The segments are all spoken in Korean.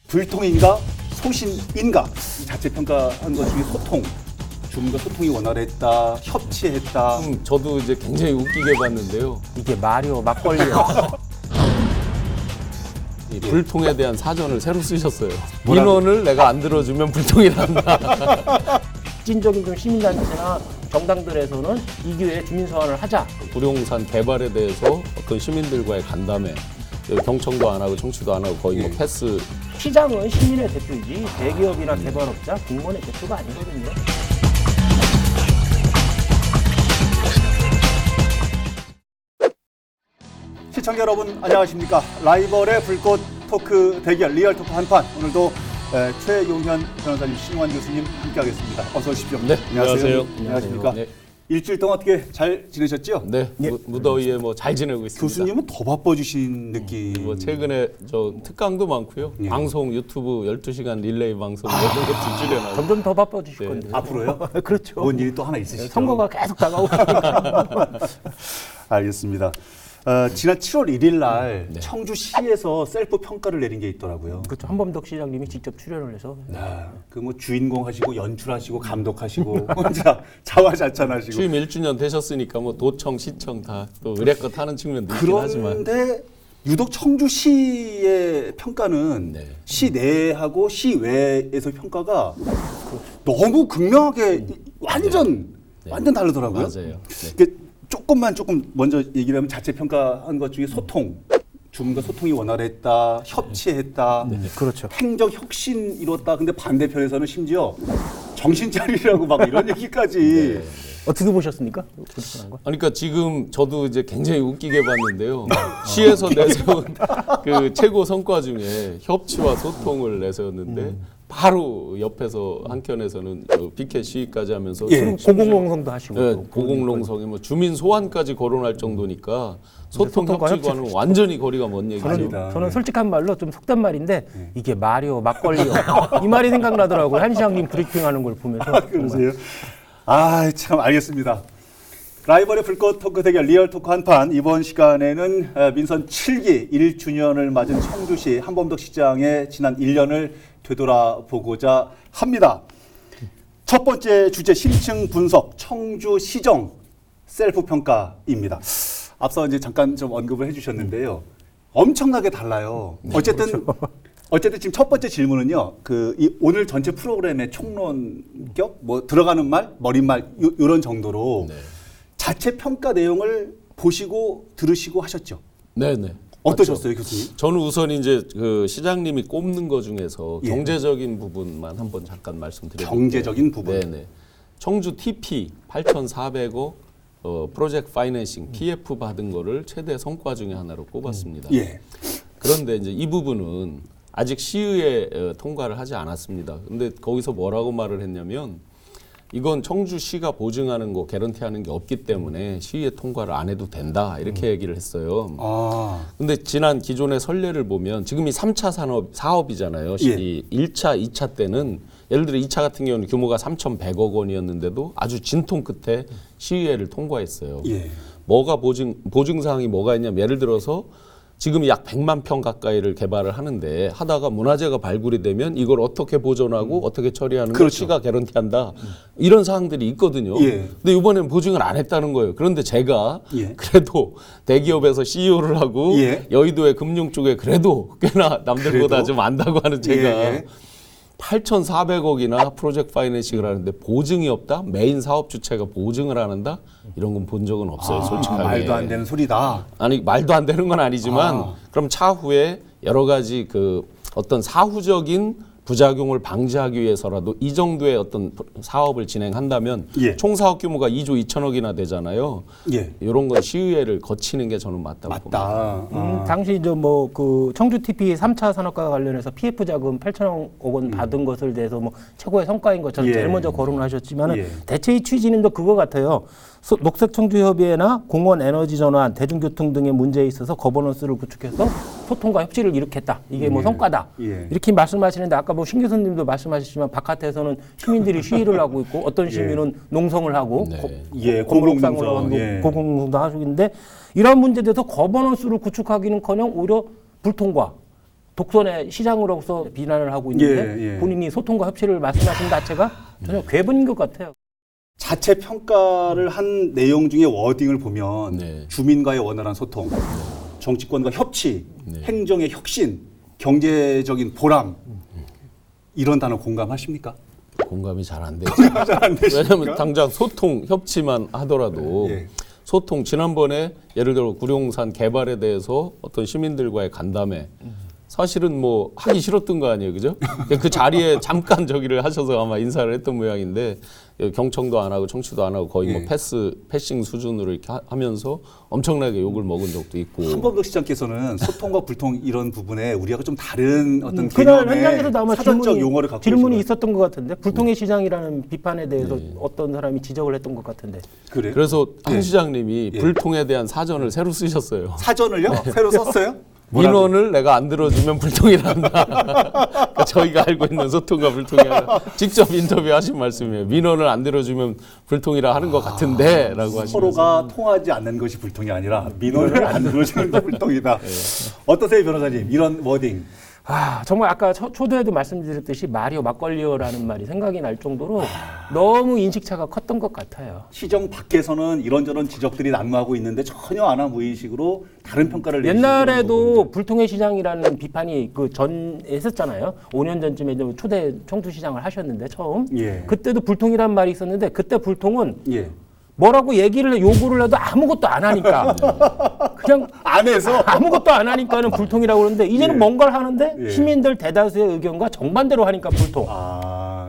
불통인가 소신인가 자체 평가한 것 중에 소통, 주민과 소통이 원활했다, 협치했다. 저도 이제 굉장히 웃기게 봤는데요. 이게 말이요 막걸리요. 이 불통에 대한 사전을 새로 쓰셨어요. 민원을 내가 안 들어주면 불통이란다. 찐적인 좀 시민단체나 정당들에서는 이 기회에 주민소환을 하자. 불용산 개발에 대해서 어떤 시민들과의 간담회, 경청도 안 하고 청취도 안 하고 거의 뭐 패스. 시장은 시민의 대표이지 대기업이나 개발업자, 공무원의 대표가 아니거든요. 시청자 여러분 안녕하십니까? 라이벌의 불꽃 토크 대결 리얼 토크 한판 오늘도 최용현 변호사님, 신우환 교수님 함께하겠습니다. 어서 오십시오. 네, 안녕하세요. 안녕하십니까? 네. 일주일 동안 어떻게 잘 지내셨죠? 네, 무더위에 뭐 잘 지내고 있습니다. 교수님은 더 바빠지신 느낌. 뭐 최근에 저 특강도 많고요. 예. 방송 유튜브 12시간 릴레이 방송 이런 거 줄여놔요. 점점 더 바빠지실 네. 건데. 앞으로요? 그렇죠. 뭔 일이 또 하나 있으시죠? 선거가 계속 다가오고 있으니까. 알겠습니다. 지난 7월 1일 날 청주시에서 셀프 평가를 내린 게 있더라고요. 그렇죠. 한범덕 시장님이 직접 출연을 해서. 그 뭐 주인공 하시고 연출하시고 감독하시고 혼자 자화자찬하시고. 취임 1주년 되셨으니까 뭐 도청, 시청 다 또 의뢰껏 하는 측면도 있긴 하지만. 그런데 유독 청주시의 평가는 네. 시 내하고 시 외에서 평가가 너무 극명하게 완전 다르더라고요. 맞아요. 그 조금 먼저 얘기를 하면 자체 평가한 것 중에 소통, 주민과 소통이 원활했다, 협치했다, 그렇죠. 행정 혁신 이뤘다. 근데 반대편에서는 심지어 정신 차리라고 막 이런 얘기까지. 어떻게 보셨습니까? 그런 거? 그러니까 지금 저도 이제 굉장히 웃기게 봤는데요. 시에서 내세운 그 최고 성과 중에 협치와 소통을 내세웠는데 바로 옆에서 한켠에서는 피켓 시위까지 하면서 고공농성도 하시고. 네, 또 고공농성에 뭐 주민 소환까지 거론할 정도니까 소통 소통과 협치과는 완전히 거리가 먼 얘기죠. 아니다. 저는 솔직한 말로 좀 속된 말인데 이게 말이요 막걸리요 이 말이 생각나더라고요. 한 시장님 브리핑하는 걸 보면서. 그러세요? 아, 참 알겠습니다. 라이벌의 불꽃 토크 대결 리얼 토크 한판 이번 시간에는 민선 7기 1주년을 맞은 청주시 한범덕 시장의 지난 1년을 되돌아보고자 합니다. 첫 번째 주제 심층 분석 청주시정 셀프 평가입니다. 앞서 이제 잠깐 좀 언급을 해주셨는데요. 엄청나게 달라요. 어쨌든 지금 첫 번째 질문은요. 이 오늘 전체 프로그램의 총론격, 뭐 들어가는 말, 머릿말 이런 정도로 자체 평가 내용을 보시고 들으시고 하셨죠. 네네. 어떠셨어요, 교수님? 저는 우선 이제 그 시장님이 꼽는 것 중에서 경제적인 부분만 한번 잠깐 말씀드려볼게요. 경제적인 부분. 네네. 청주 TP 8,400억 프로젝트 파이낸싱 PF 받은 거를 최대 성과 중에 하나로 꼽았습니다. 예. 그런데 이제 이 부분은 아직 시의회 통과를 하지 않았습니다. 근데 거기서 뭐라고 말을 했냐면 이건 청주시가 보증하는 거 개런티하는 게 없기 때문에 시의회 통과를 안 해도 된다 이렇게 얘기를 했어요. 근데 지난 기존의 선례를 보면 지금 이 3차 사업이잖아요. 이 1차, 2차 때는 예를 들어 2차 같은 경우는 규모가 3,100억 원이었는데도 아주 진통 끝에 시의회를 통과했어요. 예. 뭐가 보증사항이 뭐가 있냐면 예를 들어서 지금 약 100만 평 가까이를 개발을 하는데 하다가 문화재가 발굴이 되면 이걸 어떻게 보존하고 어떻게 처리하는 걸 시가 개런티한다. 이런 사항들이 있거든요. 예. 근데 이번에는 보증을 안 했다는 거예요. 그런데 제가 그래도 대기업에서 CEO를 하고 여의도의 금융 쪽에 그래도 꽤나 남들보다 좀 안다고 하는 제가 8,400억이나 프로젝트 파이낸싱을 하는데 보증이 없다? 메인 사업 주체가 보증을 안 한다? 이런 건 본 적은 없어요, 솔직하게. 말도 안 되는 소리다. 아니, 말도 안 되는 건 아니지만 그럼 차후에 여러 가지 그 어떤 사후적인 부작용을 방지하기 위해서라도 이 정도의 어떤 사업을 진행한다면 총 사업 규모가 2조 2천억이나 되잖아요. 이런 건 시의회를 거치는 게 저는 맞다고 봅니다. 당시 이제 뭐 그 청주 TP 3차 산업과 관련해서 PF 자금 8천억 원 받은 것을 대해서 뭐 최고의 성과인 것처럼 제일 먼저 거론을 하셨지만은 대체의 취지는 또 그거 같아요. 녹색 청주 협의회나 공원 에너지 전환, 대중교통 등의 문제에 있어서 거버넌스를 구축해서 소통과 협치를 일으켰다. 이게 뭐 성과다. 이렇게 말씀하시는데 아까 뭐 신 교수님도 말씀하셨지만 바깥에서는 시민들이 시위를 하고 있고 어떤 시민은 농성을 하고 고공농성도 하고 있는데 이런 문제에 대해서 거버넌스를 구축하기는커녕 오히려 불통과 독선의 시장으로서 비난을 하고 있는데 예. 본인이 소통과 협치를 말씀하신 자체가 전혀 괴분인 것 같아요. 자체 평가를 한 내용 중에 워딩을 보면 네. 주민과의 원활한 소통, 정치권과 협치, 네. 행정의 혁신, 경제적인 보람 이런 단어 공감하십니까? 공감이 잘 안 되죠. 잘안 되십니까? 왜냐하면 당장 소통, 협치만 하더라도 예. 소통 지난번에 예를 들어 구룡산 개발에 대해서 어떤 시민들과의 간담회 사실은 뭐 하기 싫었던 거 아니에요, 그죠? 그 자리에 잠깐 저기를 하셔서 아마 인사를 했던 모양인데 경청도 안 하고 청취도 안 하고 거의 뭐 패싱 수준으로 이렇게 하면서 엄청나게 욕을 먹은 적도 있고. 한범덕 시장께서는 소통과 불통 이런 부분에 우리하고 좀 다른 어떤 그날 개념의 현장에서도 아마 사전적 용어를 갖고 질문이 계시거든요. 있었던 것 같은데 불통의 시장이라는 비판에 대해서 어떤 사람이 지적을 했던 것 같은데. 그래요? 그래서 한 예. 시장님이 예. 불통에 대한 사전을 새로 쓰셨어요. 사전을요? 새로 썼어요? 뭐라고? 민원을 내가 안 들어주면 불통이란다. 그러니까 저희가 알고 있는 소통과 불통이 아니라 직접 인터뷰하신 말씀이에요. 민원을 안 들어주면 불통이라 하는 것 같은데 라고 하시면서. 서로가 통하지 않는 것이 불통이 아니라 민원을 안 들어주는 게 불통이다. 어떠세요, 변호사님? 이런 워딩. 정말 아까 초도에도 말씀드렸듯이 말이요 막걸리요라는 말이 생각이 날 정도로 너무 인식차가 컸던 것 같아요. 시정 밖에서는 이런저런 지적들이 난무하고 있는데 전혀 안하무의식으로 다른 평가를 옛날에도 불통의 시장이라는 비판이 그 전에 했었잖아요. 5년 전쯤에 좀 초대 청주시장을 하셨는데 처음. 예. 그때도 불통이란 말이 있었는데 그때 불통은 예. 뭐라고 요구를 해도 아무것도 안 하니까 그냥 안에서 아무것도 안 하니까는 불통이라고 그러는데 이제는 예. 뭔가를 하는데 예. 시민들 대다수의 의견과 정반대로 하니까 불통.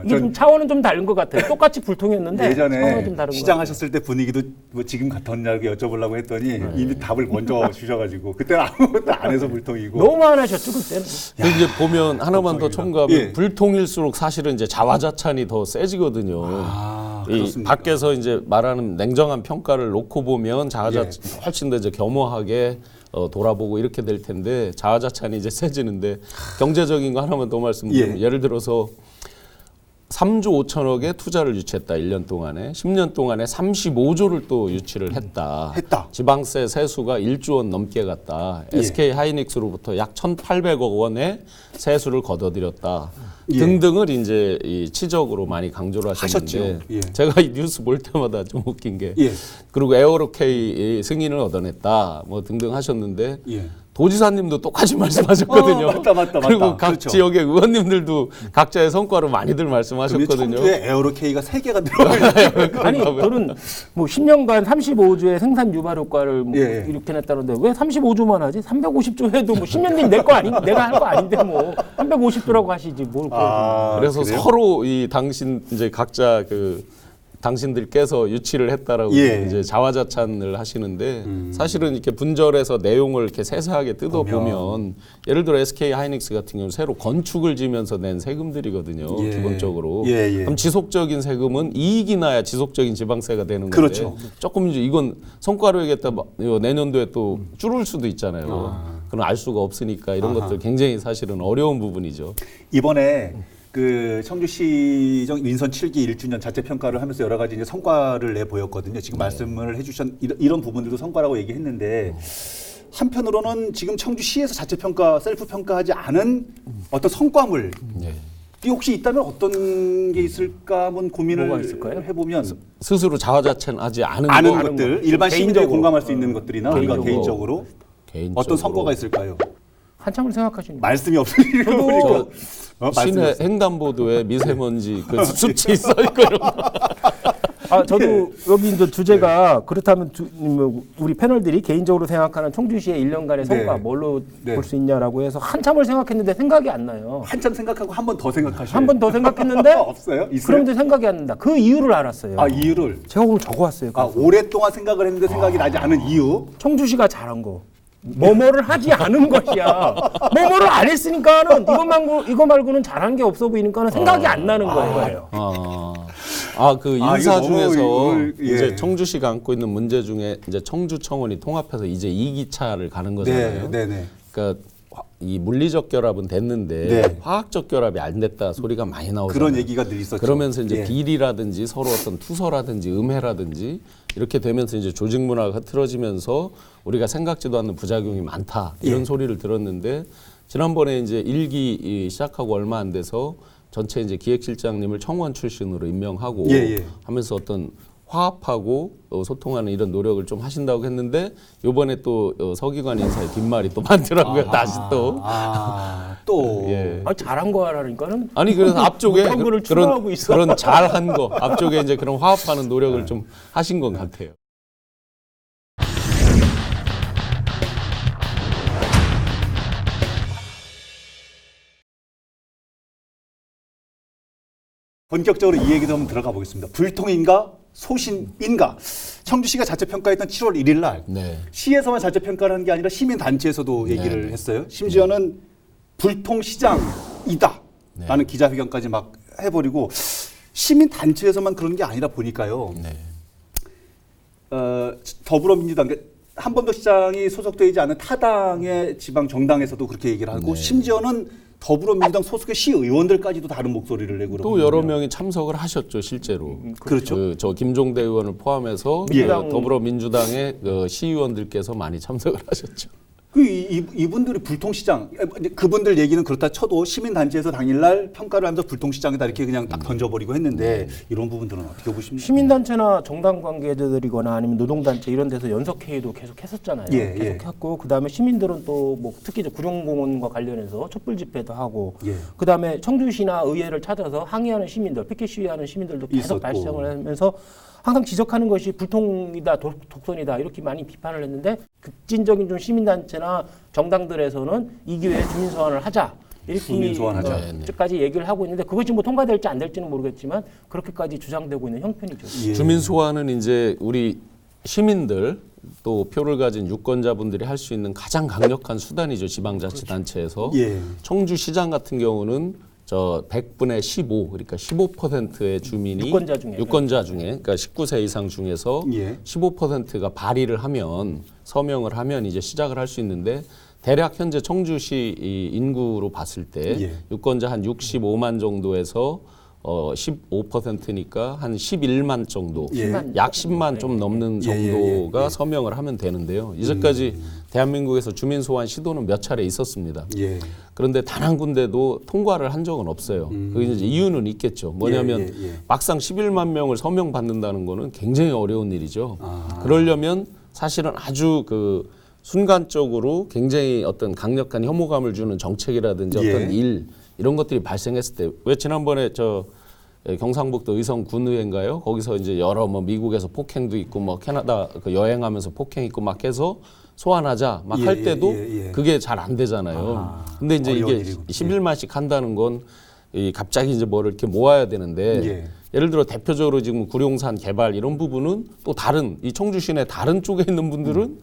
이게 전 좀 차원은 좀 다른 것 같아요. 똑같이 불통이었는데 차원은 예전에 좀 다른 시장 것 하셨을 때 분위기도 뭐 지금 같았냐고 여쭤보려고 했더니 이미 답을 먼저 주셔가지고 그때는 아무것도 안 해서 불통이고. 같아요. 너무 화나셨죠 그때는. 근데 이제 보면 하나만 더 첨가하면 예. 불통일수록 사실은 이제 자화자찬이 더 세지거든요. 이 그렇습니까? 밖에서 이제 말하는 냉정한 평가를 놓고 보면 자화자찬 훨씬 더 이제 겸허하게 돌아보고 이렇게 될 텐데 자화자찬이 이제 세지는데 경제적인 거 하나만 더 말씀드리면 예를 들어서 3조 5천억의 투자를 유치했다. 1년 동안에. 10년 동안에 35조를 또 유치를 했다. 지방세 세수가 1조 원 넘게 갔다. SK 하이닉스로부터 약 1,800억 원의 세수를 걷어들였다. 등등을 이제 이 치적으로 많이 강조를 하셨는데 제가 이 뉴스 볼 때마다 좀 웃긴 게 그리고 에어로케이 승인을 얻어냈다. 뭐 등등 하셨는데 도지사님도 똑같이 말씀하셨거든요. 맞다. 그리고 각 그렇죠. 지역의 의원님들도 각자의 성과를 많이들 말씀하셨거든요. 청주에 에어로케이가 3개가 들어가 아니 저는 뭐 10년간 35조의 생산 유발 효과를 뭐 예. 이렇게 냈다는데 왜 35조만 하지? 350조 해도 뭐 10년 뒤 내 거 아닌 내가 할 거 아닌데 뭐 350조라고 하시지 뭘 그래서 그래요? 서로 이 당신 이제 각자 그 당신들께서 유치를 했다라고 이제 자화자찬을 하시는데 사실은 이렇게 분절해서 내용을 이렇게 세세하게 뜯어보면 예를 들어 SK 하이닉스 같은 경우는 새로 건축을 지면서 낸 세금들이거든요. 기본적으로. 그럼 지속적인 세금은 이익이 나야 지속적인 지방세가 되는 건데 그렇죠. 조금 이제 이건 성과로 얘기했다 내년도에 또 줄을 수도 있잖아요. 그럼 알 수가 없으니까 이런 것들 굉장히 사실은 어려운 부분이죠. 이번에 그 청주시정 민선 7기 1주년 자체 평가를 하면서 여러 가지 이제 성과를 내 보였거든요. 지금 말씀을 해주셨 이런 부분들도 성과라고 얘기했는데 한편으로는 지금 청주시에서 자체 평가, 셀프 평가하지 않은 어떤 성과물 이 혹시 있다면 어떤 게 있을까 한번 고민을 뭐가 있을까요? 해보면 스스로 자화자찬하지 않은 것들 일반 시민들이 공감할 수 있는 것들이나 우리가 개인적으로 어떤 성과가 있을까요? 한참을 생각하시는 말씀이 없으니까 저도 시내 횡단보도에 미세먼지 그 수치 써 있고 이런 거. 저도 여기 이제 주제가 그렇다면 우리 패널들이 개인적으로 생각하는 청주시의 1년간의 성과 뭘로 볼 수 있냐라고 해서 한참을 생각했는데 생각이 안 나요. 한참 생각하고 한 번 더 생각하시요 한 번 더 생각했는데 없어요? 있어요? 그런데 생각이 안 난다. 그 이유를 알았어요. 이유를 제가 오늘 적어왔어요. 오랫동안 생각을 했는데 생각이 나지 않은 이유. 청주시가 잘한 거. 뭐뭐를 하지 않은 것이야. 뭐뭐를 안 했으니까는 이거 말고는 잘한 게 없어 보이니까는 생각이 안 나는 거예요. 그 인사 이거 너무 중에서 예. 이제 청주시가 안고 있는 문제 중에 이제 청주청원이 통합해서 이제 2기차를 가는 거잖아요. 네네. 그러니까 이 물리적 결합은 됐는데 화학적 결합이 안 됐다 소리가 많이 나오잖아요. 그런 얘기가 늘 있었죠. 그러면서 이제 비리라든지 서로 어떤 투서라든지 음해라든지 이렇게 되면서 이제 조직 문화가 흐트러지면서 우리가 생각지도 않는 부작용이 많다 이런 소리를 들었는데 지난번에 이제 1기 시작하고 얼마 안 돼서 전체 이제 기획실장님을 청원 출신으로 임명하고 하면서 어떤 화합하고 소통하는 이런 노력을 좀 하신다고 했는데 요번에 또 서기관 인사에 긴 말이 또 많더라고요. 다시 또. 또. 예. 잘한 거라니까는. 아니 그래서 앞쪽에 못한 거를 추가하고 있어. 그런 잘한 거 앞쪽에 이제 그런 화합하는 노력을 좀 하신 것 같아요. 본격적으로 이 얘기도 한번 들어가 보겠습니다. 불통인가 소신인가. 청주시가 자체평가했던 7월 1일 날 네. 시에서만 자체평가를 하는 게 아니라 시민단체에서도 얘기를 네. 했어요. 심지어는 불통시장이다 라는 기자회견까지 막 해버리고 시민단체에서만 그런 게 아니라 보니까요. 네. 더불어민주당 한범덕 시장이 소속되지 않은 타당의 지방 정당에서도 그렇게 얘기를 하고 심지어는 더불어민주당 소속의 시의원들까지도 다른 목소리를 내고 또 여러 명이 참석을 하셨죠, 실제로. 그렇죠. 저 김종대 의원을 포함해서 더불어민주당의 시의원들께서 많이 참석을 하셨죠. 이분들이 불통시장, 그분들 얘기는 그렇다 쳐도 시민단체에서 당일날 평가를 하면서 불통시장이다 이렇게 그냥 딱 던져버리고 했는데 이런 부분들은 어떻게 보십니까? 시민단체나 정당 관계자들이거나 아니면 노동단체 이런 데서 연석회의도 계속 했었잖아요. 예, 계속 했고 그다음에 시민들은 또 뭐 특히 이제 구룡공원과 관련해서 촛불 집회도 하고 그다음에 청주시나 의회를 찾아서 항의하는 시민들, 피켓 시위하는 시민들도 계속 있었고. 발생을 하면서 항상 지적하는 것이 불통이다, 독선이다 이렇게 많이 비판을 했는데 급진적인 좀 시민단체나 정당들에서는 이 기회에 주민소환을 하자 이렇게까지 얘기를 하고 있는데 그것이 뭐 통과될지 안 될지는 모르겠지만 그렇게까지 주장되고 있는 형편이죠. 주민소환은 이제 우리 시민들 또 표를 가진 유권자분들이 할 수 있는 가장 강력한 수단이죠. 지방자치단체에서. 청주시장 같은 경우는 저 100분의 15, 그러니까 15%의 주민이 유권자 중에 그러니까 19세 이상 중에서 15%가 발의를 하면 서명을 하면 이제 시작을 할 수 있는데 대략 현재 청주시 이 인구로 봤을 때 유권자 한 65만 정도에서 15%니까 한 11만 정도, 약 10만 좀 넘는 정도가 서명을 하면 되는데요. 이제까지 대한민국에서 주민소환 시도는 몇 차례 있었습니다. 그런데 단 한 군데도 통과를 한 적은 없어요. 그 이제 이유는 있겠죠. 뭐냐면 막상 11만 명을 서명 받는다는 거는 굉장히 어려운 일이죠. 그러려면 사실은 아주 그 순간적으로 굉장히 어떤 강력한 혐오감을 주는 정책이라든지 어떤 일 이런 것들이 발생했을 때 왜 지난번에 저 경상북도 의성 군의회인가요? 거기서 이제 여러 뭐 미국에서 폭행도 있고 뭐 캐나다 그 여행하면서 폭행 있고 막 해서 소환하자 막 할 때도 그게 잘 안 되잖아요. 근데 이제 이게 일이군요. 11만씩 한다는 건 이 갑자기 이제 뭐를 이렇게 모아야 되는데 예를 들어 대표적으로 지금 구룡산 개발 이런 부분은 또 다른 이 청주시 내 다른 쪽에 있는 분들은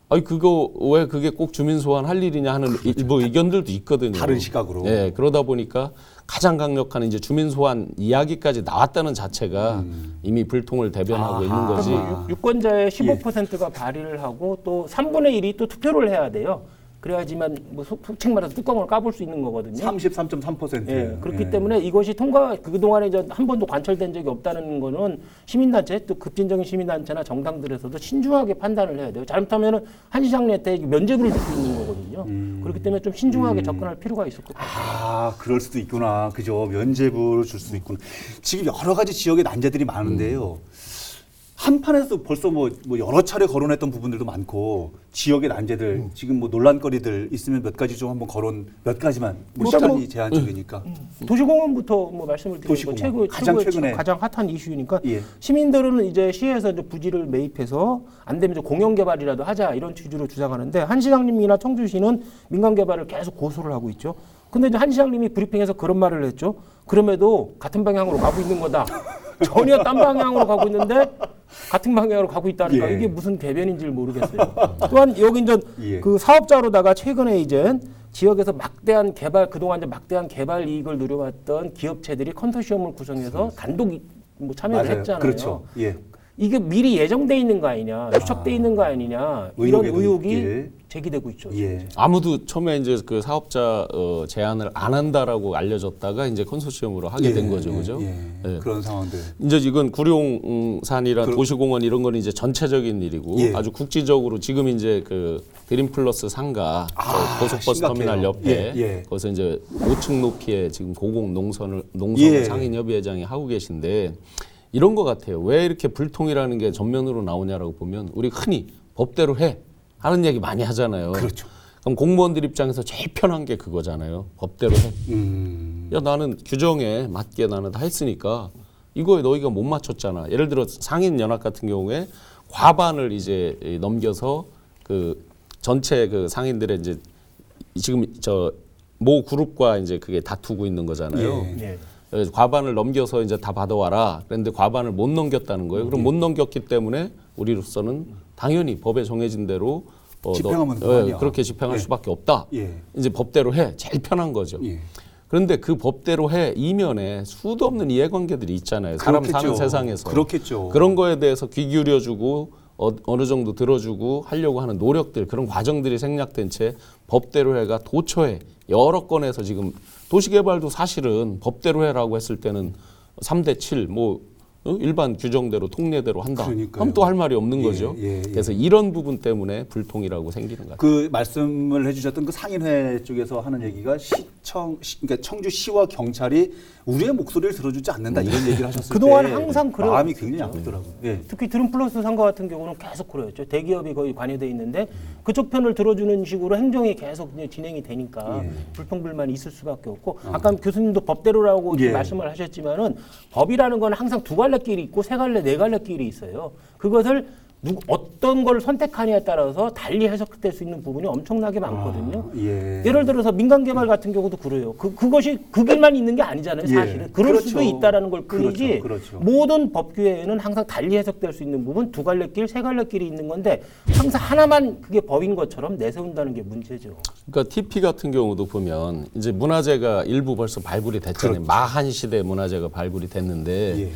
아니 그거 왜 그게 꼭 주민 소환 할 일이냐 하는 일부 의견들도 있거든요. 다른 시각으로. 네, 그러다 보니까 가장 강력한 이제 주민 소환 이야기까지 나왔다는 자체가 이미 불통을 대변하고 있는 거지. 유권자의 15%가 발의를 하고 또 3분의 1이 또 투표를 해야 돼요. 그래야지만 뭐 솔직히 말해서 뚜껑을 까볼 수 있는 거거든요. 33.3%. 예, 그렇기 때문에 이것이 그동안에 이제 한 번도 관철된 적이 없다는 거는 시민단체 또 급진적인 시민단체나 정당들에서도 신중하게 판단을 해야 돼요. 잘못하면은 한 시장한테 면죄부를 줄 수 있는 거거든요. 그렇기 때문에 좀 신중하게 접근할 필요가 있을 것 같아요. 그럴 수도 있구나. 그죠. 면죄부를 줄 수도 있구나. 지금 여러 가지 지역에 난제들이 많은데요. 한판에서 벌써 뭐 여러 차례 거론했던 부분들도 많고 지역의 난제들 지금 뭐 논란거리들 있으면 몇 가지 좀 한번 몇 가지만 뭐 시간이 제한적이니까 도시공원부터 뭐 말씀을 드리고 최근에 가장 핫한 이슈니까 시민들은 이제 시에서 이제 부지를 매입해서 안 되면 공영 개발이라도 하자 이런 취지로 주장하는데 한 시장님이나 청주시는 민간 개발을 계속 고소를 하고 있죠. 근데 이제 한 시장님이 브리핑에서 그런 말을 했죠. 그럼에도 같은 방향으로 가고 있는 거다. 전혀 딴 방향으로 가고 있는데 같은 방향으로 가고 있다니까 이게 무슨 대변인지를 모르겠어요. 또한 여기 이제 그 사업자로다가 최근에 이제 지역에서 막대한 개발 그동안 이제 막대한 개발 이익을 누려왔던 기업체들이 컨소시엄을 구성해서 단독 뭐 참여를 했잖아요. 그렇죠. 이게 미리 예정돼 있는 거 아니냐, 유착돼 있는 거 아니냐 이런 의혹에도 의혹이 있게. 제기되고 있죠. 예. 아무도 처음에 이제 그 사업자 제안을 안 한다라고 알려졌다가 이제 컨소시엄으로 하게 된 거죠, 그죠? 예. 그런 상황들. 이제 이건 구룡산이란 도시공원 이런 거는 이제 전체적인 일이고 예. 아주 국지적으로 지금 이제 그 드림플러스 상가 고속버스 심각해요. 터미널 옆에 예. 거기서 이제 5층 높이의 지금 고공 농선을 예. 상인협의회장이 하고 계신데 이런 것 같아요. 왜 이렇게 불통이라는 게 전면으로 나오냐라고 보면 우리 흔히 법대로 해 하는 얘기 많이 하잖아요. 그렇죠. 그럼 공무원들 입장에서 제일 편한 게 그거잖아요. 법대로 해. 야 나는 규정에 맞게 나는 다 했으니까 이거에 너희가 못 맞췄잖아. 예를 들어 상인연합 같은 경우에 과반을 이제 넘겨서 그 전체 그 상인들의 이제 지금 저 모 그룹과 이제 그게 다투고 있는 거잖아요. 예. 그래서 과반을 넘겨서 이제 다 받아와라. 그런데 과반을 못 넘겼다는 거예요. 그럼 못 넘겼기 때문에 우리로서는 당연히 법에 정해진 대로 집행하면 그만이야. 그렇게 집행할 수밖에 없다. 예. 이제 법대로 해. 제일 편한 거죠. 예. 그런데 그 법대로 해 이면에 수도 없는 이해관계들이 있잖아요. 사람 그렇겠죠. 사는 세상에서. 그렇겠죠. 그런 거에 대해서 귀 기울여주고 어느 정도 들어주고 하려고 하는 노력들 그런 과정들이 생략된 채 법대로 해가 도처에 여러 건에서 지금 도시개발도 사실은 법대로 해라고 했을 때는 3대 7 뭐 일반 규정대로 통례대로 한다. 그러니까요. 그럼 또 할 말이 없는 예, 거죠. 예, 예. 그래서 이런 부분 때문에 불통이라고 생기는 것 같아요. 그 말씀을 해주셨던 그 상인회 쪽에서 하는 얘기가 그러니까 청주시와 경찰이 우리의 목소리를 들어주지 않는다 이런 얘기를 하셨을 그동안 때 항상 그래요. 마음이 굉장히 아프더라고요. 예. 특히 드림플러스 상가 같은 경우는 계속 그래였죠. 대기업이 거의 관여돼 있는데 그쪽 편을 들어주는 식으로 행정이 계속 이제 진행이 되니까 불평불만이 있을 수밖에 없고 아까 교수님도 법대로라고 예. 말씀을 하셨지만은 법이라는 건 항상 두 갈래 길이 있고 세 갈래 네 갈래 길이 있어요. 그것을 어떤 걸 선택하냐에 따라서 달리 해석될 수 있는 부분이 엄청나게 많거든요. 예. 예를 들어서 민간 개발 같은 경우도 그래요. 그것이 그 길만 있는 게 아니잖아요, 사실은. 예. 그럴 그렇죠. 수도 있다라는 걸 뿐이지. 그렇죠. 모든 법규에는 항상 달리 해석될 수 있는 부분, 두 갈래 길, 세 갈래 길이 있는 건데 항상 하나만 그게 법인 것처럼 내세운다는 게 문제죠. 그러니까 TP 같은 경우도 보면 이제 문화재가 일부 벌써 발굴이 됐잖아요. 마한 시대 문화재가 발굴이 됐는데 예.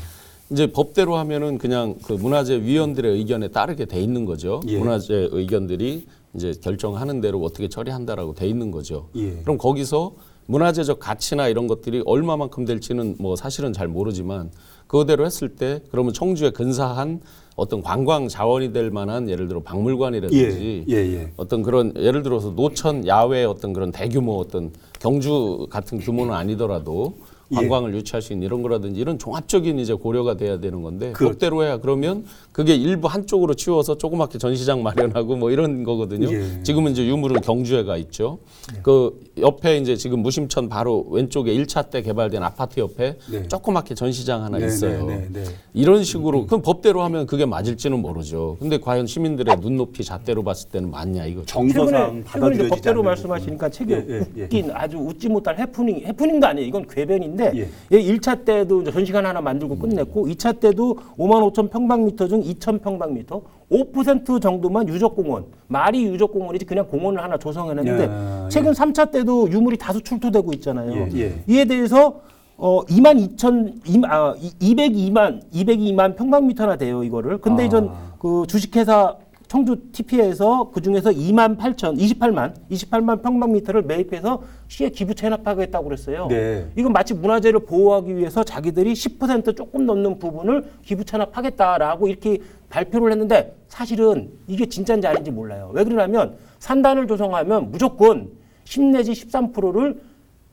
이제 법대로 하면은 그냥 그 문화재 위원들의 의견에 따르게 돼 있는 거죠. 예. 문화재 의견들이 이제 결정하는 대로 어떻게 처리한다라고 돼 있는 거죠. 예. 그럼 거기서 문화재적 가치나 이런 것들이 얼마만큼 될지는 뭐 사실은 잘 모르지만 그대로 했을 때 그러면 청주에 근사한 어떤 관광 자원이 될 만한 예를 들어 박물관이라든지 예. 어떤 그런 예를 들어서 노천 야외 어떤 그런 대규모 어떤 경주 같은 규모는 아니더라도 관광을 유치할 수 있는 이런 거라든지 이런 종합적인 이제 고려가 돼야 되는 건데 법대로 해야 그러면 그게 일부 한쪽으로 치워서 조그맣게 전시장 마련하고 뭐 이런 거거든요. 예. 지금은 이제 유물은 경주에가 있죠. 그 옆에 이제 지금 무심천 바로 왼쪽에 1차 때 개발된 아파트 옆에 네. 조그맣게 전시장 하나 네, 있어요. 네. 이런 식으로 그럼 법대로 하면 그게 맞을지는 모르죠. 근데 과연 시민들의 눈높이 잣대로 봤을 때는 맞냐 이거죠. 정서상 최근에 받아들여지지 이제 법대로 않는 말씀하시니까 책에 예. 웃긴 아주 웃지 못할 해프닝도 아니에요. 이건 궤변인데 예. 1차 때도 전시관 하나 만들고 끝냈고 2차 때도 55,000평방미터 중 2,000평방미터 5% 정도만 유적공원, 말이 유적공원이지 그냥 공원을 하나 조성해놨는데 최근 3차 때도 유물이 다수 출토되고 있잖아요. 예. 이에 대해서 202만 평방미터나 돼요, 이거를. 근데 이전 그 주식회사 청주 TP에서 그 중에서 28만 평방미터를 매입해서 시에 기부 체납하겠다고 그랬어요. 네. 이건 마치 문화재를 보호하기 위해서 자기들이 10% 조금 넘는 부분을 기부 체납하겠다라고 이렇게 발표를 했는데 사실은 이게 진짜인지 아닌지 몰라요. 왜 그러냐면 산단을 조성하면 무조건 10 내지 13%를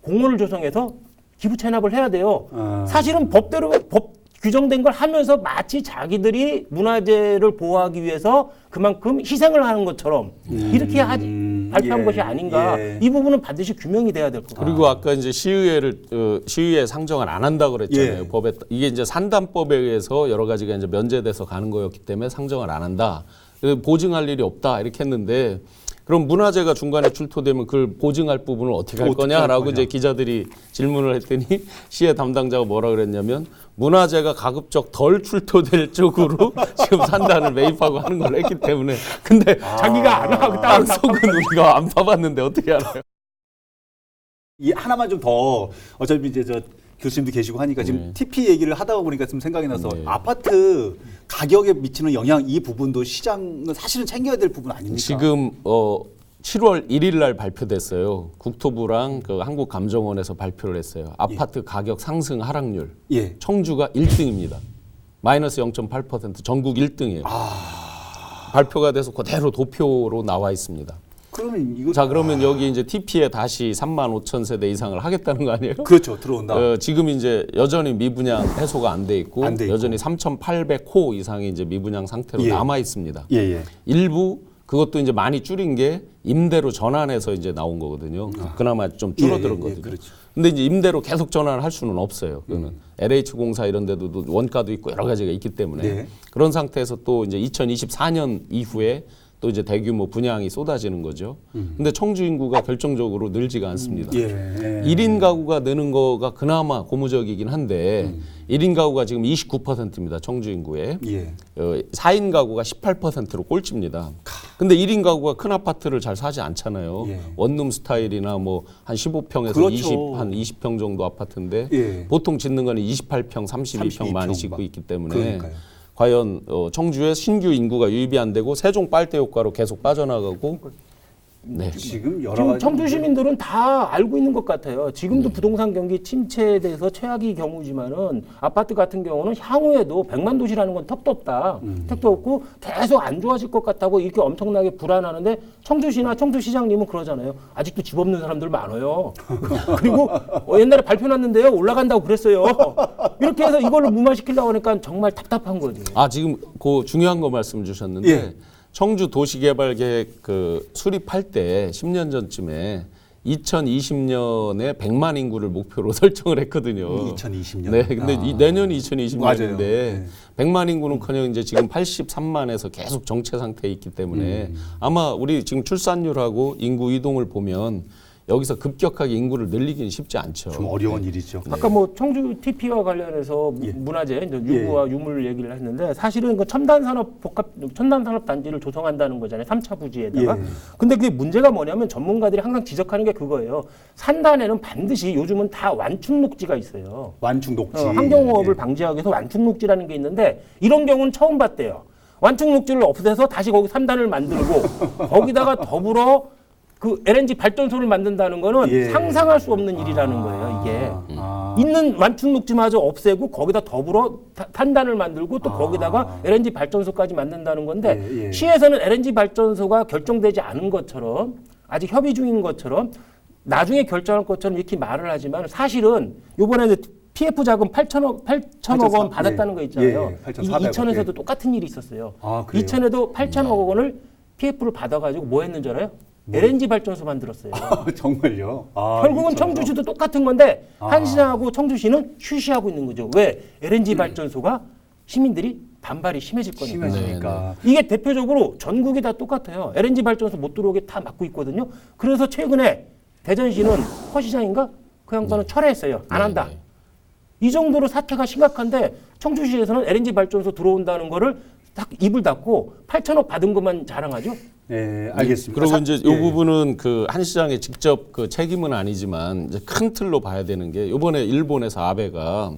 공원을 조성해서 기부 체납을 해야 돼요. 사실은 법대로 규정된 걸 하면서 마치 자기들이 문화재를 보호하기 위해서 그만큼 희생을 하는 것처럼 이렇게 발표한 것이 아닌가. 이 부분은 반드시 규명이 돼야 될 것 같아요. 그리고 아까 이제 시의회 상정을 안 한다고 그랬잖아요. 예. 법에 이게 이제 산단법에 의해서 여러 가지가 이제 면제돼서 가는 거였기 때문에 상정을 안 한다. 보증할 일이 없다 이렇게 했는데 그럼 문화재가 중간에 출토되면 그걸 보증할 부분을 어떻게 할 거냐라고 이제 기자들이 질문을 했더니 시의 담당자가 뭐라 그랬냐면 문화재가 가급적 덜 출토될 쪽으로 지금 산단을 매입하고 하는 걸 했기 때문에 근데 자기가 안 하고 땅속은 우리가 안 파봤는데 어떻게 알아요? 이 하나만 좀 더 어차피 이제 교수님도 계시고 하니까 지금 네. TP 얘기를 하다 보니까 좀 생각이 나서 네. 아파트 가격에 미치는 영향 이 부분도 시장은 사실은 챙겨야 될 부분 아닙니까? 지금 7월 1일 날 발표됐어요. 국토부랑 그 한국감정원에서 발표를 했어요. 아파트 가격 상승 하락률. 예. 청주가 1등입니다. 마이너스 0.8% 전국 1등이에요. 발표가 돼서 그대로 도표로 나와 있습니다. 그러면 이거 자, 그러면 여기 이제 TP에 다시 35,000세대 이상을 하겠다는 거 아니에요? 그렇죠. 들어온다. 지금 이제 여전히 미분양 해소가 안 돼 있고, 안 돼 있고. 여전히 3,800호 이상이 이제 미분양 상태로 예. 남아 있습니다. 예, 예. 일부 그것도 이제 많이 줄인 게 임대로 전환해서 이제 나온 거거든요. 그나마 좀 줄어들었거든요. 예, 그렇죠. 근데 이제 임대로 계속 전환을 할 수는 없어요. 그거는 LH공사 이런 데도 원가도 있고 여러 가지가 있기 때문에 네. 그런 상태에서 또 이제 2024년 이후에 또 이제 대규모 분양이 쏟아지는 거죠. 근데 청주 인구가 결정적으로 늘지가 않습니다. 예. 예. 1인 가구가 느는 거가 그나마 고무적이긴 한데 1인 가구가 지금 29%입니다. 청주 인구에. 예. 4인 가구가 18%로 꼴찌입니다. 근데 1인 가구가 큰 아파트를 잘 사지 않잖아요. 예. 원룸 스타일이나 뭐 한 15평에서 그렇죠. 한 20평 정도 아파트인데 예. 보통 짓는 거는 28평, 32평 많이 32평 짓고 막. 있기 때문에 그러니까요. 과연 청주에 신규 인구가 유입이 안 되고 세종 빨대 효과로 계속 빠져나가고 네. 지금 여러 지금 가지 청주 시민들은 다 알고 있는 것 같아요. 지금도 부동산 경기 침체에 대해서 최악의 경우지만은 아파트 같은 경우는 향후에도 100만 도시라는 건 턱도 없다. 택도 없고 계속 안 좋아질 것 같다고 이렇게 엄청나게 불안하는데 청주시나 청주시장님은 그러잖아요. 아직도 집 없는 사람들 많아요. 그리고 옛날에 발표 났는데요. 올라간다고 그랬어요. 이렇게 해서 이걸로 무마시키려고 하니까 정말 답답한 거죠. 아 지금 그 중요한 거 말씀 주셨는데 예. 청주 도시개발계획 그 수립할 때 10년 전쯤에 2020년에 100만 인구를 목표로 설정을 했거든요. 2020년. 네, 근데 내년이 2020년인데 맞아요. 네. 100만 인구는커녕 이제 지금 83만에서 계속 정체 상태에 있기 때문에 아마 우리 지금 출산율하고 인구 이동을 보면 여기서 급격하게 인구를 늘리기는 쉽지 않죠. 좀 어려운 일이죠. 아까 뭐 청주 TP와 관련해서 문화재, 이제 유구와 유물 얘기를 했는데 사실은 그 첨단산업 단지를 조성한다는 거잖아요. 3차 부지에다가. 예. 근데 그게 문제가 뭐냐면 전문가들이 항상 지적하는 게 그거예요. 산단에는 반드시 요즘은 다 완충 녹지가 있어요. 완충 녹지. 환경오업을 예. 방지하기 위해서 완충 녹지라는 게 있는데 이런 경우는 처음 봤대요. 완충 녹지를 없애서 다시 거기 3단을 만들고 거기다가 더불어 그 LNG 발전소를 만든다는 거는 예. 상상할 수 없는 일이라는 거예요, 이게. 아. 있는 완충 녹지마저 없애고 거기다 더불어 탄단을 만들고 또 거기다가 LNG 발전소까지 만든다는 건데 예, 예. 시에서는 LNG 발전소가 결정되지 않은 것처럼 아직 협의 중인 것처럼 나중에 결정할 것처럼 이렇게 말을 하지만 사실은 요번에 PF 자금 8천억 원 받았다는 거 있잖아요. 예, 8,400억. 이 이천에서도 예. 똑같은 일이 있었어요. 아, 그래요? 이천에도 8천억 원을 PF를 받아가지고 뭐 했는 줄 알아요? LNG 발전소 만들었어요. 정말요? 아, 결국은 이천에서? 청주시도 똑같은 건데 아. 한시장하고 청주시는 휴시하고 있는 거죠. 왜? LNG 발전소가 시민들이 반발이 심해질 거니까. 심해지니까. 이게 대표적으로 전국이 다 똑같아요. LNG 발전소 못 들어오게 다 막고 있거든요. 그래서 최근에 대전시는 허시장인가? 그 양반은 철회했어요. 안 한다. 네. 이 정도로 사태가 심각한데 청주시에서는 LNG 발전소 들어온다는 거를 딱 입을 닫고 8천억 받은 것만 자랑하죠. 네, 알겠습니다. 그리고 이제 이 예. 부분은 그 한 시장의 직접 그 책임은 아니지만 이제 큰 틀로 봐야 되는 게 이번에 일본에서 아베가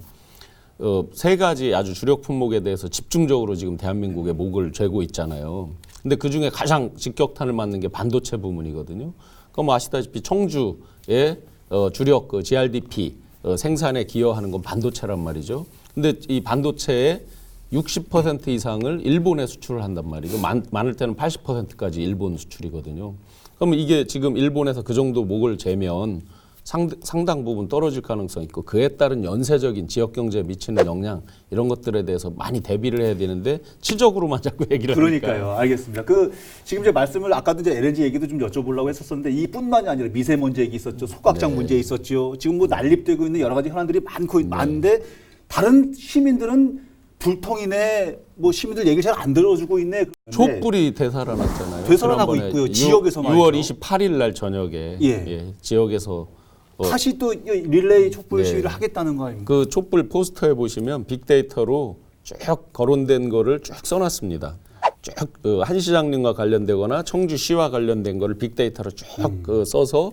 세 가지 아주 주력 품목에 대해서 집중적으로 지금 대한민국에 목을 죄고 있잖아요. 근데 그 중에 가장 직격탄을 맞는 게 반도체 부문이거든요. 그럼 아시다시피 청주의 주력 그 GRDP 생산에 기여하는 건 반도체란 말이죠. 근데 이 반도체의 60% 이상을 일본에 수출을 한단 말이고 많을 때는 80%까지 일본 수출이거든요. 그러면 이게 지금 일본에서 그 정도 목을 재면 상당 부분 떨어질 가능성이 있고 그에 따른 연쇄적인 지역 경제에 미치는 영향 이런 것들에 대해서 많이 대비를 해야 되는데 치적으로만 자꾸 얘기를 하니까요. 그러니까요. 알겠습니다. 지금 이제 말씀을 아까도 이제 LNG 얘기도 좀 여쭤보려고 했었었는데 이뿐만이 아니라 미세먼지 얘기 있었죠. 소각장 문제 있었죠. 지금 뭐 난립되고 있는 여러 가지 현안들이 많은데 다른 시민들은 불통이네, 뭐 시민들 얘기 잘 안 들어주고 있네. 그런데 촛불이 되살아났잖아요. 되살아나고 지난번에 있고요. 지역에서 6월 말이죠. 28일 날 저녁에 예. 지역에서 다시 또 릴레이 촛불 네. 시위를 하겠다는 거 아닙니까? 그 촛불 포스터에 보시면 빅데이터로 쭉 거론된 거를 쭉 써놨습니다. 쭉그 한시장님과 관련되거나 청주시와 관련된 거를 빅데이터로 쭉 써서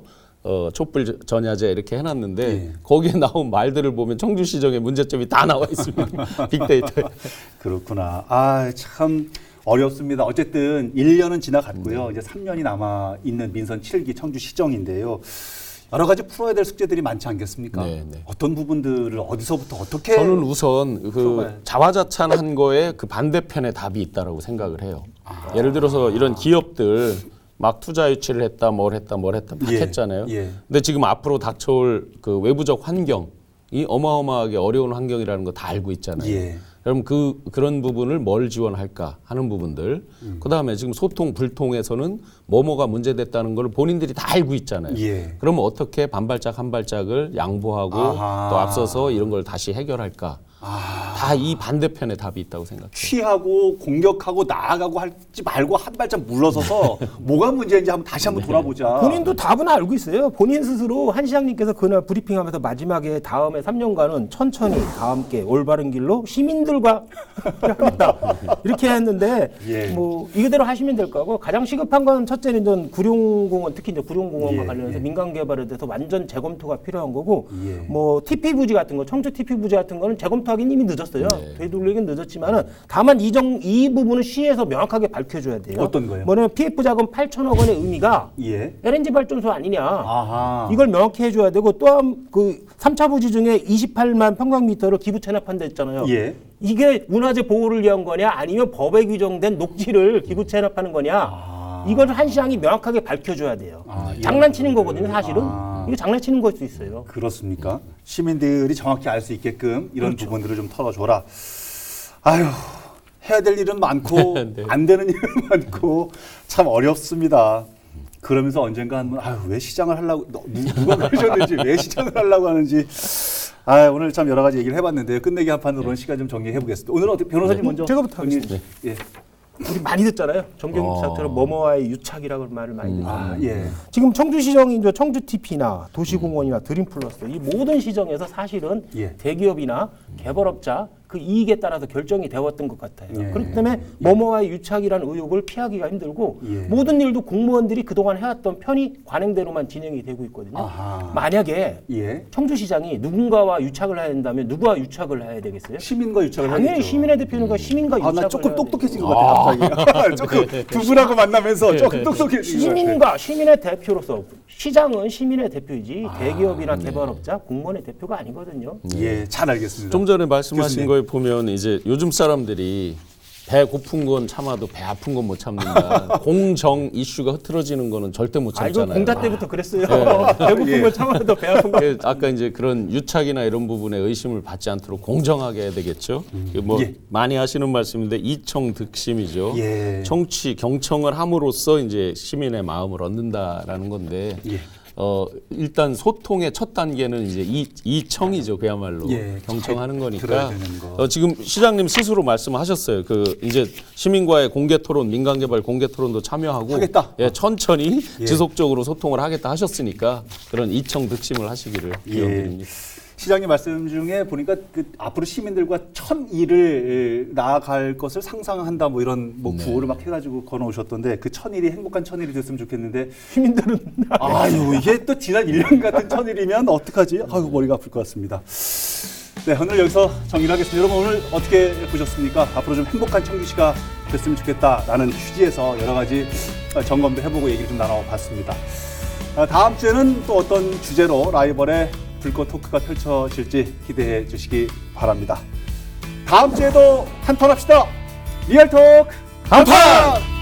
촛불 전야제 이렇게 해놨는데 예. 거기에 나온 말들을 보면 청주시정의 문제점이 다 나와 있습니다. 빅데이터에. 그렇구나. 아, 참 어렵습니다. 어쨌든 1년은 지나갔고요. 이제 3년이 남아 있는 민선 7기 청주시정인데요. 여러 가지 풀어야 될 숙제들이 많지 않겠습니까? 네, 네. 어떤 부분들을 어디서부터 어떻게 저는 우선 그 풀어봐야- 자화자찬한 거에 그 반대편에 답이 있다라고 생각을 해요. 예를 들어서 이런 기업들 막 투자 유치를 했다, 뭘 했다 막 예, 했잖아요. 예. 근데 지금 앞으로 닥쳐올 그 외부적 환경이 어마어마하게 어려운 환경이라는 거 다 알고 있잖아요. 예. 그럼 그런 부분을 뭘 지원할까 하는 부분들. 그다음에 지금 소통 불통에서는 뭐뭐가 문제됐다는 걸 본인들이 다 알고 있잖아요. 예. 그러면 어떻게 반발짝 한 발짝을 양보하고 아하. 또 앞서서 이런 걸 다시 해결할까? 다 이 반대편에 답이 있다고 생각해요. 취하고 공격하고 나아가고 할지 말고 한 발짝 물러서서 뭐가 문제인지 한번 다시 한번 돌아보자. 본인도 답은 알고 있어요. 본인 스스로 한 시장님께서 그날 브리핑하면서 마지막에 다음에 3년간은 천천히 다 함께 올바른 길로 시민들과 합니다. 이렇게 했는데 예. 뭐 이대로 하시면 될 거고 가장 시급한 건 첫째는 이제 구룡공원 특히 이제 구룡공원과 예, 관련해서 예. 민간 개발에 대해서 완전 재검토가 필요한 거고 예. 뭐 TP 부지 같은 거 청주 TP 부지 같은 거는 재검토하기는 이미 늦었어요. 네. 되돌리긴 늦었지만은 다만 이 부분은 시에서 명확하게 밝혀줘야 돼요. 어떤 거요? 뭐냐면 PF 자금 8천억 원의 의미가 예. LNG 발전소 아니냐. 아하. 이걸 명확히 해줘야 되고 또한 그 3차 부지 중에 28만 평방미터를 기부 체납한다 했잖아요. 예. 이게 문화재 보호를 위한 거냐 아니면 법에 규정된 녹지를 기부 체납하는 거냐. 이걸 한 시장이 명확하게 밝혀줘야 돼요. 예. 장난치는 거거든요, 사실은. 아. 이거 장난치는 걸 수 있어요. 그렇습니까? 시민들이 정확히 알 수 있게끔 이런 부분들을 좀 털어줘라. 아유, 해야 될 일은 많고 네. 안 되는 일은 많고 참 어렵습니다. 그러면서 언젠가 한 번, 아유, 왜 시장을 하려고, 누가 그러셨는지, 왜 시장을 하려고 하는지. 아, 오늘 참 여러 가지 얘기를 해봤는데요. 끝내기 한판으로는 시간 좀 정리해 보겠습니다. 오늘은 어떻게 변호사님 먼저? 제가부터 정리- 하겠습니다. 예. 우리 많이 듣잖아요. 정경국 기자처럼 뭐뭐와의 유착이라고 말을 많이 듣잖아요. 아, 예. 지금 청주시정이 이제 청주TP나 도시공원이나 드림플러스 이 모든 시정에서 사실은 예. 대기업이나 개발업자 그 이익에 따라서 결정이 되었던 것 같아요. 예. 그렇기 때문에 뭐뭐와의 유착이라는 의혹을 피하기가 힘들고 예. 모든 일도 공무원들이 그동안 해왔던 편이 관행대로만 진행이 되고 있거든요. 아하. 만약에 예. 청주시장이 누군가와 유착을 해야 된다면 누구와 유착을 해야 되겠어요? 시민과 유착을 당연히 하겠죠. 시민의 대표는 그 시민과 아, 유착을 나 조금 해야 똑똑해진 되죠. 것 같아, 갑자기. 조금 두 분하고 만나면서 조금 똑똑해진 것 같아. 시민과 시민의 대표로서 시장은 시민의 대표이지 대기업이나 개발업자, 공무원의 대표가 아니거든요. 예, 잘 알겠습니다. 좀 전에 말씀하신 교수님. 거에 보면 이제 요즘 사람들이 배 고픈 건 참아도 배 아픈 건 못 참는다. 공정 이슈가 흐트러지는 거는 절대 못 아, 이거 참잖아요. 공자 때부터 그랬어요. 배고픈 예. 걸 참아도 배 아픈 거. 아까 이제 그런 유착이나 이런 부분에 의심을 받지 않도록 공정하게 해야 되겠죠. 뭐 예. 많이 하시는 말씀인데 이청득심이죠. 예. 청취 경청을 함으로써 이제 시민의 마음을 얻는다라는 건데 예. 일단 소통의 첫 단계는 이제 이청이죠. 그야말로 예, 경청하는 잘 들어야 거니까. 되는 거. 지금 시장님 스스로 말씀하셨어요. 그 이제 시민과의 공개 토론, 민간 개발 공개 토론도 참여하고 하겠다. 예, 천천히 예. 지속적으로 소통을 하겠다 하셨으니까 그런 이청득심을 하시기를 기원드립니다. 시장님 말씀 중에 보니까 그 앞으로 시민들과 천 일을 나아갈 것을 상상한다 뭐 이런 뭐 구호를 막 해가지고 걸어오셨던데 그 천일이 행복한 천일이 됐으면 좋겠는데 시민들은 아유 이게 또 지난 1년 같은 천일이면 어떡하지? 아유 머리가 아플 것 같습니다. 네 오늘 여기서 정리를 하겠습니다. 여러분 오늘 어떻게 보셨습니까? 앞으로 좀 행복한 청주시가 됐으면 좋겠다라는 취지에서 여러 가지 점검도 해보고 얘기를 좀 나눠봤습니다. 다음 주에는 또 어떤 주제로 라이벌의 불꽃 토크가 펼쳐질지 기대해 주시기 바랍니다. 다음 주에도 한판 합시다. 리얼톡 한판!